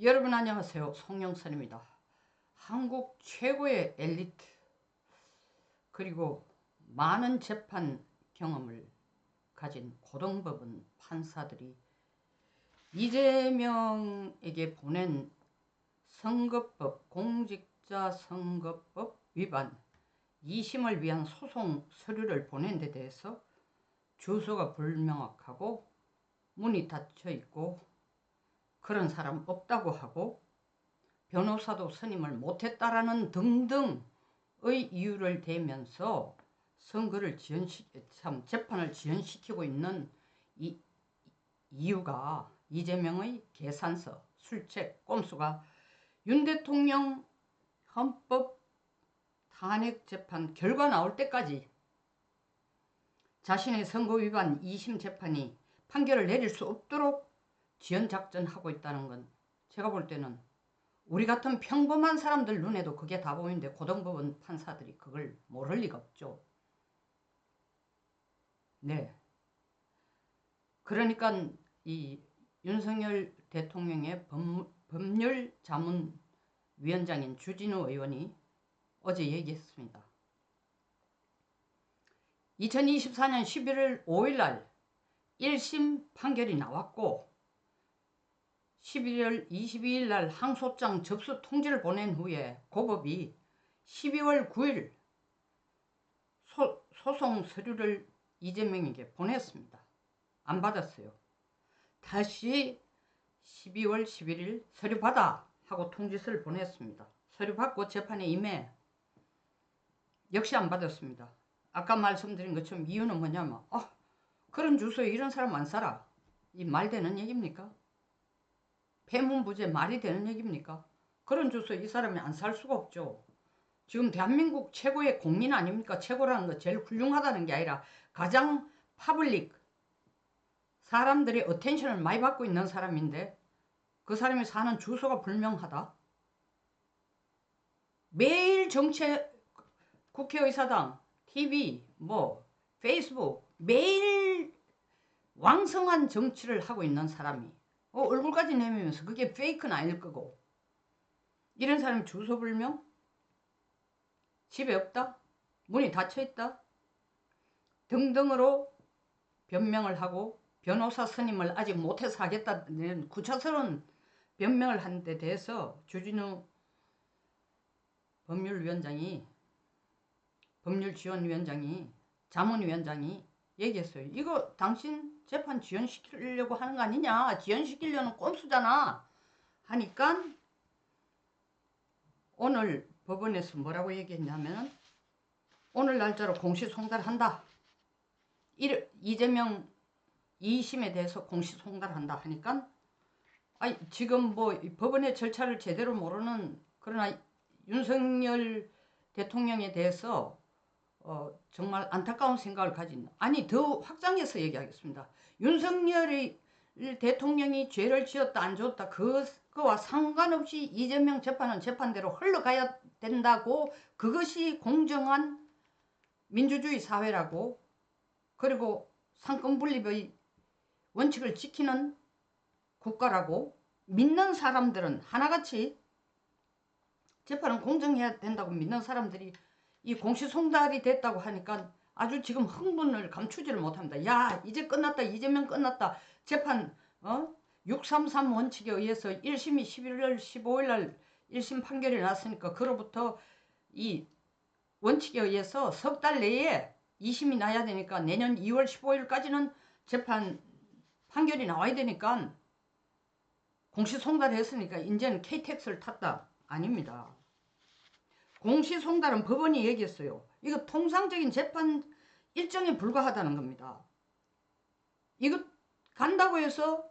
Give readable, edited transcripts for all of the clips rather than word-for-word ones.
여러분 안녕하세요. 송영선입니다. 한국 최고의 엘리트 그리고 많은 재판 경험을 가진 고등법원 판사들이 이재명에게 보낸 선거법, 공직자선거법 위반 2심을 위한 소송 서류를 보낸 데 대해서 주소가 불명확하고 문이 닫혀 있고 그런 사람 없다고 하고 변호사도 선임을 못했다라는 등등의 이유를 대면서 재판을 지연시키고 있는 이유가 이재명의 계산서, 술책, 꼼수가 윤 대통령 헌법 탄핵재판 결과 나올 때까지 자신의 선거 위반 2심 재판이 판결을 내릴 수 없도록 지연작전하고 있다는 건 제가 볼 때는 우리 같은 평범한 사람들 눈에도 그게 다 보이는데 고등법원 판사들이 그걸 모를 리가 없죠. 네. 그러니까 이 윤석열 대통령의 법률자문위원장인 주진우 의원이 어제 얘기했습니다. 2024년 11월 5일날 1심 판결이 나왔고 11월 22일 날 항소장 접수 통지를 보낸 후에 고법이 12월 9일 소송 서류를 이재명에게 보냈습니다. 안 받았어요. 다시 12월 11일 서류 받아 하고 통지서를 보냈습니다. 서류 받고 재판에 임해 역시 안 받았습니다. 아까 말씀드린 것처럼 이유는 뭐냐면 그런 주소에 이런 사람 안 살아. 이 말 되는 얘기입니까? 폐문부제 말이 되는 얘기입니까? 그런 주소에 이 사람이 안 살 수가 없죠. 지금 대한민국 최고의 공민 아닙니까? 최고라는 거 제일 훌륭하다는 게 아니라 가장 파블릭 사람들이 어텐션을 많이 받고 있는 사람인데 그 사람이 사는 주소가 불명하다. 매일 정책 국회의사당 TV 페이스북 매일 왕성한 정치를 하고 있는 사람이 얼굴까지 내밀면서 그게 페이크는 아닐 거고 이런 사람이 주소 불명? 집에 없다? 문이 닫혀있다? 등등으로 변명을 하고 변호사 선임을 아직 못해서 하겠다는 구차스러운 변명을 한 데 대해서 주진우 법률지원위원장이 자문위원장이 얘기했어요. 이거 당신 재판 지연시키려고 하는 거 아니냐? 지연시키려는 꼼수잖아. 하니까 오늘 법원에서 뭐라고 얘기했냐면 오늘 날짜로 공시송달한다. 이재명 2심에 대해서 공시송달한다 하니까 지금 법원의 절차를 제대로 모르는 그러나 윤석열 대통령에 대해서 정말 안타까운 생각을 가진 더 확장해서 얘기하겠습니다. 윤석열 대통령이 죄를 지었다 안 지었다 그거와 상관없이 이재명 재판은 재판대로 흘러가야 된다고 그것이 공정한 민주주의 사회라고 그리고 상권분립의 원칙을 지키는 국가라고 믿는 사람들은 하나같이 재판은 공정해야 된다고 믿는 사람들이 이 공시송달이 됐다고 하니까 아주 지금 흥분을 감추지를 못합니다. 야 이제 끝났다. 이재명 끝났다. 재판 633 원칙에 의해서 1심이 11월 15일 날 1심 판결이 났으니까 그로부터 이 원칙에 의해서 석 달 내에 2심이 나야 되니까 내년 2월 15일까지는 재판 판결이 나와야 되니까 공시송달했으니까 이제는 KTX를 탔다. 아닙니다. 공시송달은 법원이 얘기했어요. 이거 통상적인 재판 일정에 불과하다는 겁니다. 이거 간다고 해서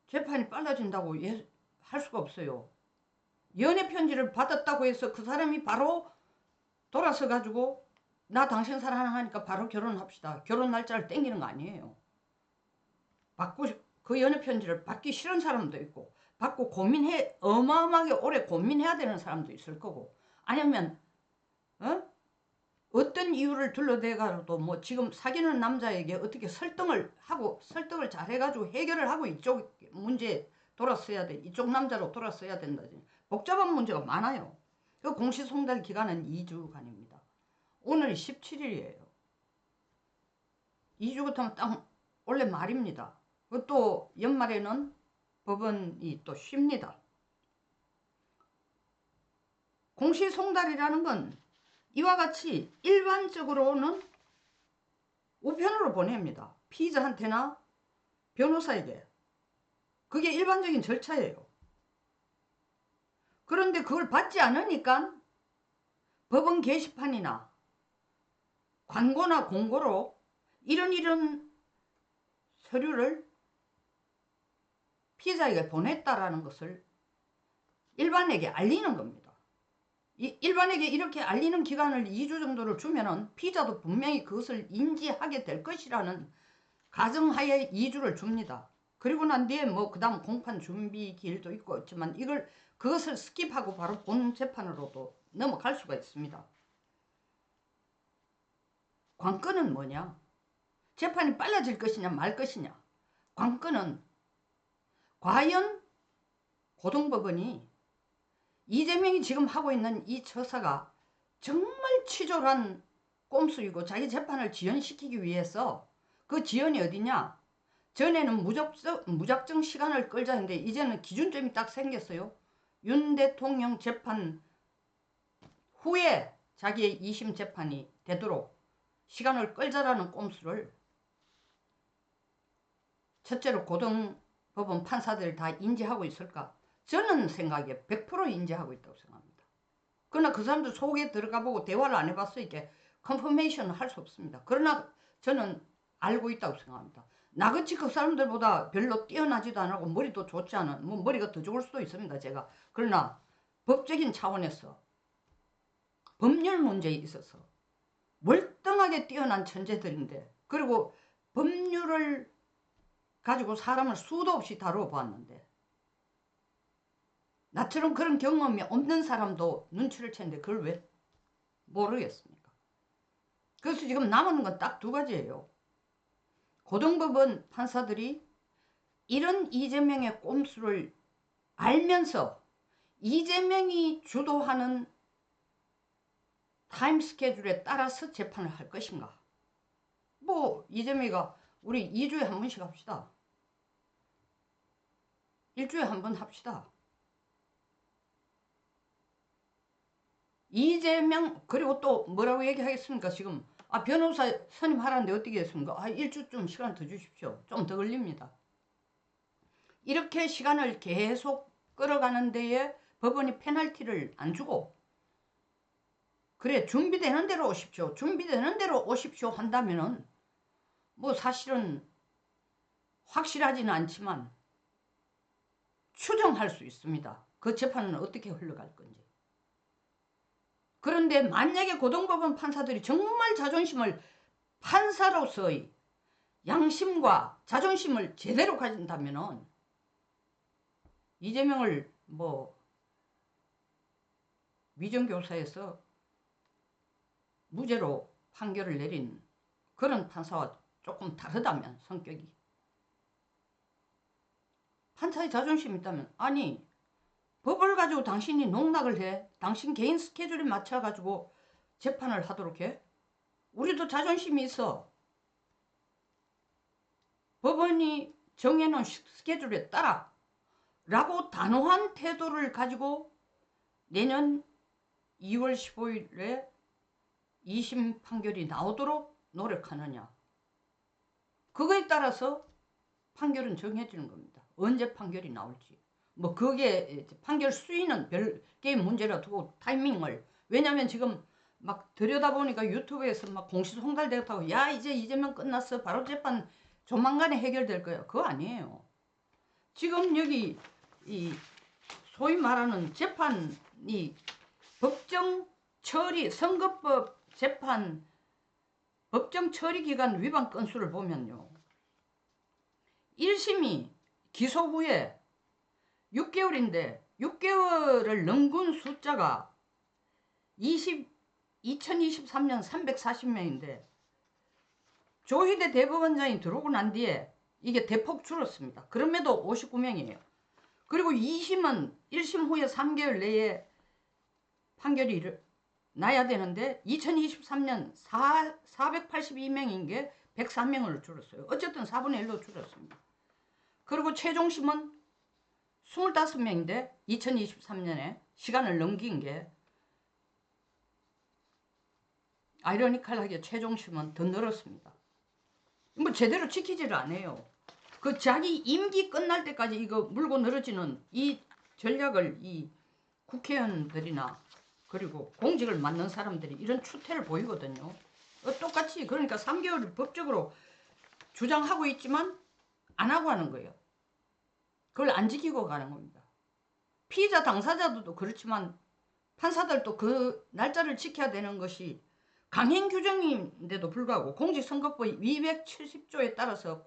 재판이 빨라진다고 할 수가 없어요. 연애 편지를 받았다고 해서 그 사람이 바로 돌아서 가지고 나 당신 사랑하니까 바로 결혼합시다. 결혼 날짜를 땡기는 거 아니에요. 그 연애 편지를 받기 싫은 사람도 있고 받고 어마어마하게 오래 고민해야 되는 사람도 있을 거고 아니면 어떤 이유를 둘러대가도 지금 사귀는 남자에게 어떻게 설득을 잘 해가지고 해결을 하고 이쪽 문제 돌았어야 돼. 이쪽 남자로 돌았어야 된다. 복잡한 문제가 많아요. 그 공시송달 기간은 2주간입니다. 오늘이 17일이에요. 2주 같으면 딱 원래 말입니다. 또 연말에는 법원이 또 쉽니다. 공시송달이라는 건 이와 같이 일반적으로는 우편으로 보냅니다. 피의자한테나 변호사에게. 그게 일반적인 절차예요. 그런데 그걸 받지 않으니까 법원 게시판이나 광고나 공고로 이런 서류를 피의자에게 보냈다라는 것을 일반에게 알리는 겁니다. 일반에게 이렇게 알리는 기간을 2주 정도를 주면은 피의자도 분명히 그것을 인지하게 될 것이라는 가정하에 2주를 줍니다. 그리고 난 뒤에 뭐 그 다음 공판 준비 기일도 있고 있지만 그것을 스킵하고 바로 본 재판으로도 넘어갈 수가 있습니다. 관건은 뭐냐? 재판이 빨라질 것이냐 말 것이냐. 관건은 과연 고등법원이 이재명이 지금 하고 있는 이 처사가 정말 치졸한 꼼수이고 자기 재판을 지연시키기 위해서 그 지연이 어디냐? 전에는 무작정 시간을 끌자 했는데 이제는 기준점이 딱 생겼어요. 윤 대통령 재판 후에 자기의 2심 재판이 되도록 시간을 끌자라는 꼼수를 첫째로 고등법원 판사들이 다 인지하고 있을까? 저는 생각에 100% 인지하고 있다고 생각합니다. 그러나 그 사람들 속에 들어가 보고 대화를 안 해봤으니까 이렇게 컨퍼메이션을 할 수 없습니다. 그러나 저는 알고 있다고 생각합니다. 나같이 그 사람들보다 별로 뛰어나지도 않고 머리도 좋지 않은, 뭐 머리가 더 좋을 수도 있습니다, 제가. 그러나 법적인 차원에서 법률 문제에 있어서 월등하게 뛰어난 천재들인데, 그리고 법률을 가지고 사람을 수도 없이 다루어 보았는데, 나처럼 그런 경험이 없는 사람도 눈치를 챘는데 그걸 왜 모르겠습니까? 그래서 지금 남은 건 딱 두 가지예요. 고등법원 판사들이 이런 이재명의 꼼수를 알면서 이재명이 주도하는 타임 스케줄에 따라서 재판을 할 것인가. 뭐 이재명이가 우리 2주에 한 번씩 합시다. 일주일에 한 번 합시다. 이재명, 그리고 또 뭐라고 얘기하겠습니까? 지금 변호사 선임하라는데 어떻게 했습니까? 일주좀 시간을 더 주십시오. 좀 더 걸립니다. 이렇게 시간을 계속 끌어가는 데에 법원이 페널티를 안 주고, 그래 준비되는 대로 오십시오. 준비되는 대로 오십시오 한다면은 뭐 사실은 확실하지는 않지만 추정할 수 있습니다. 그 재판은 어떻게 흘러갈 건지. 그런데 만약에 고등법원 판사들이 정말 자존심을, 판사로서의 양심과 자존심을 제대로 가진다면은 이재명을 뭐 위정교사에서 무죄로 판결을 내린 그런 판사와 조금 다르다면, 성격이, 판사의 자존심이 있다면, 아니 법을 가지고 당신이 농락을 해? 당신 개인 스케줄에 맞춰가지고 재판을 하도록 해? 우리도 자존심이 있어. 법원이 정해놓은 스케줄에 따라 라고 단호한 태도를 가지고 내년 2월 15일에 2심 판결이 나오도록 노력하느냐. 그거에 따라서 판결은 정해지는 겁니다. 언제 판결이 나올지. 뭐 그게 판결 수위는 별개의 문제라 두고 타이밍을, 왜냐면 지금 막 들여다보니까 유튜브에서 막 공시송달되었다고, 야 이제 이재명 끝났어 바로 재판 조만간에 해결될 거야. 그거 아니에요. 지금 여기 이 소위 말하는 재판이 법정 처리, 선거법 재판 법정 처리 기간 위반 건수를 보면요, 1심이 기소 후에 6개월인데 6개월을 넘은 숫자가 2023년 340명인데 조희대 대법원장이 들어오고 난 뒤에 이게 대폭 줄었습니다. 그럼에도 59명이에요. 그리고 2심은 1심 후에 3개월 내에 판결이 나야 되는데 2023년 482명인 게 103명으로 줄었어요. 어쨌든 4분의 1로 줄었습니다. 그리고 최종심은 25명인데 2023년에 시간을 넘긴 게 아이러니컬하게 최종심은 더 늘었습니다. 뭐 제대로 지키지를 않아요. 그 자기 임기 끝날 때까지 이거 물고 늘어지는 이 전략을 이 국회의원들이나 그리고 공직을 맡는 사람들이 이런 추태를 보이거든요. 똑같이 그러니까 3개월을 법적으로 주장하고 있지만 안 하고 하는 거예요. 그걸 안 지키고 가는 겁니다. 피의자 당사자들도 그렇지만 판사들도 그 날짜를 지켜야 되는 것이 강행 규정인데도 불구하고 공직선거법 270조에 따라서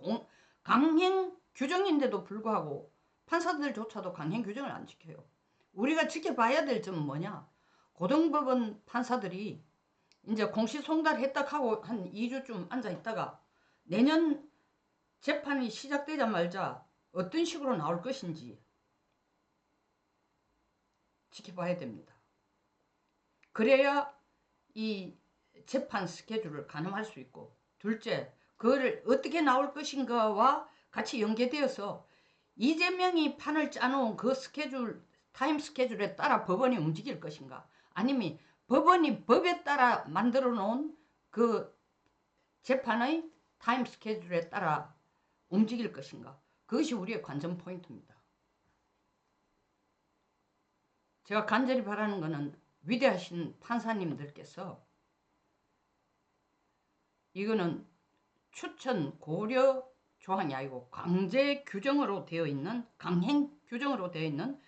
강행 규정인데도 불구하고 판사들조차도 강행 규정을 안 지켜요. 우리가 지켜봐야 될 점은 뭐냐? 고등법원 판사들이 이제 공시송달했다 하고 한 2주쯤 앉아있다가 내년 재판이 시작되자마자 어떤 식으로 나올 것인지 지켜봐야 됩니다. 그래야 이 재판 스케줄을 가늠할 수 있고, 둘째, 그거를 어떻게 나올 것인가와 같이 연계되어서 이재명이 판을 짜놓은 그 스케줄, 타임 스케줄에 따라 법원이 움직일 것인가, 아니면 법원이 법에 따라 만들어 놓은 그 재판의 타임 스케줄에 따라 움직일 것인가, 그것이 우리의 관전 포인트입니다. 제가 간절히 바라는 것은 위대하신 판사님들께서 이거는 추천 고려 조항이 아니고 강제 규정으로 되어 있는, 강행 규정으로 되어 있는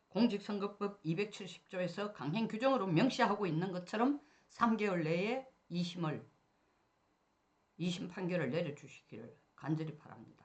공직선거법 270조에서 강행 규정으로 명시하고 있는 것처럼 3개월 내에 2심 판결을 내려주시기를 간절히 바랍니다.